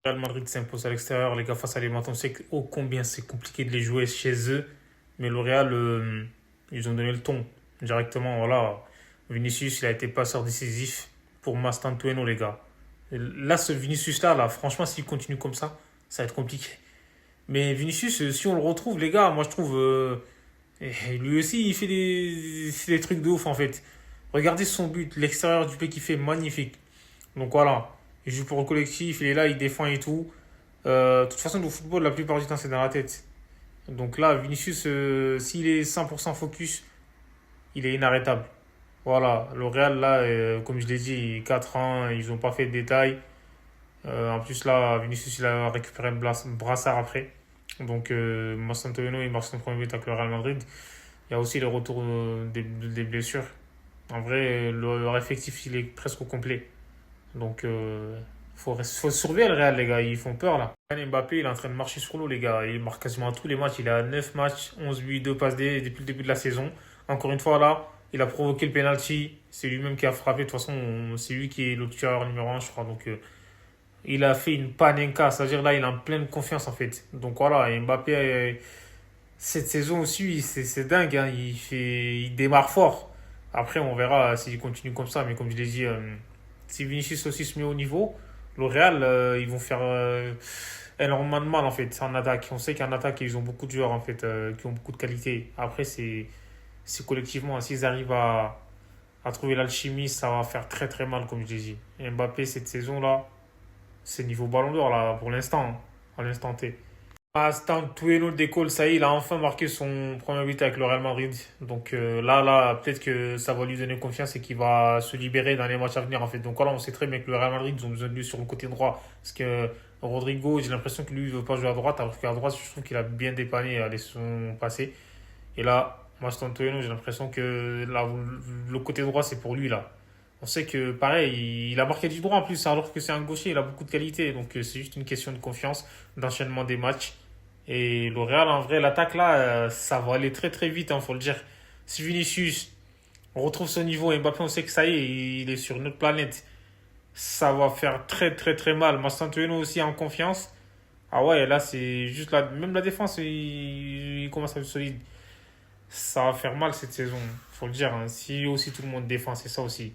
Real Madrid s'impose à l'extérieur, les gars, face à les Maths. On sait ô combien c'est compliqué de les jouer chez eux. Mais le Real, ils ont donné le ton directement. Voilà. Vinicius, il a été passeur décisif pour Mastantuono, les gars. Et là, ce Vinicius-là, là, franchement, s'il continue comme ça va être compliqué. Mais Vinicius, si on le retrouve, les gars, moi je trouve. Et lui aussi, il fait des trucs de ouf en fait. Regardez son but, l'extérieur du pied qu'il fait, magnifique. Donc voilà, il joue pour le collectif, il est là, il défend et tout. De toute façon, le football, la plupart du temps, c'est dans la tête. Donc là, Vinicius, s'il est 100% focus, il est inarrêtable. Voilà, le Real, là, comme je l'ai dit, 4 ans, ils n'ont pas fait de détails. En plus, là, Vinicius, il a récupéré le brassard après. Donc, Massantoino, il marque son premier but avec le Real Madrid. Il y a aussi le retour des blessures. En vrai, leur effectif, il est presque au complet. Donc, faut surveiller le Real, les gars. Ils font peur, là. Mbappé, il est en train de marcher sur l'eau, les gars. Il marque quasiment à tous les matchs. Il a 9 matchs, 11 buts, 2 passes D depuis le début de la saison. Encore une fois, là, il a provoqué le penalty. C'est lui-même qui a frappé. De toute façon, c'est lui qui est le tueur numéro un, je crois. Donc, il a fait une panenka. C'est-à-dire, là, il est en pleine confiance, en fait. Donc, voilà. Et Mbappé, cette saison aussi, c'est dingue. Hein. Il démarre fort. Après, on verra s'il continue comme ça. Mais comme je l'ai dit, si Vinicius aussi se met au niveau, le Real, ils vont faire énormément de mal en fait en attaque. On sait qu'en attaque, ils ont beaucoup de joueurs en fait qui ont beaucoup de qualité. Après, c'est collectivement. S'ils arrivent à trouver l'alchimie, ça va faire très très mal, comme je l'ai dit. Et Mbappé, cette saison-là, c'est niveau ballon d'or là, pour l'instant, hein, à l'instant T. Instant Tueno décolle, ça y est, il a enfin marqué son premier but avec le Real Madrid. Donc là, peut-être que ça va lui donner confiance et qu'il va se libérer dans les matchs à venir en fait. Donc voilà, on sait très bien que le Real Madrid, ils ont besoin de lui sur le côté droit. Parce que Rodrigo, j'ai l'impression que lui, il veut pas jouer à droite, alors qu'à droite, je trouve qu'il a bien dépanné à les saisons passées. Et là, Maston Tueno, j'ai l'impression que là, le côté droit, c'est pour lui là. On sait que pareil, il a marqué du droit en plus, alors que c'est un gaucher, il a beaucoup de qualité. Donc c'est juste une question de confiance, d'enchaînement des matchs. Et le Real, en vrai, l'attaque là, ça va aller très très vite, il faut le dire. Si Vinicius retrouve son niveau, et Mbappé, on sait que ça y est, il est sur notre planète. Ça va faire très très très mal. Mastantuono aussi en confiance. Ah ouais, là c'est juste même la défense, il commence à être solide. Ça va faire mal cette saison, faut le dire. Hein. Si aussi tout le monde défend, c'est ça aussi.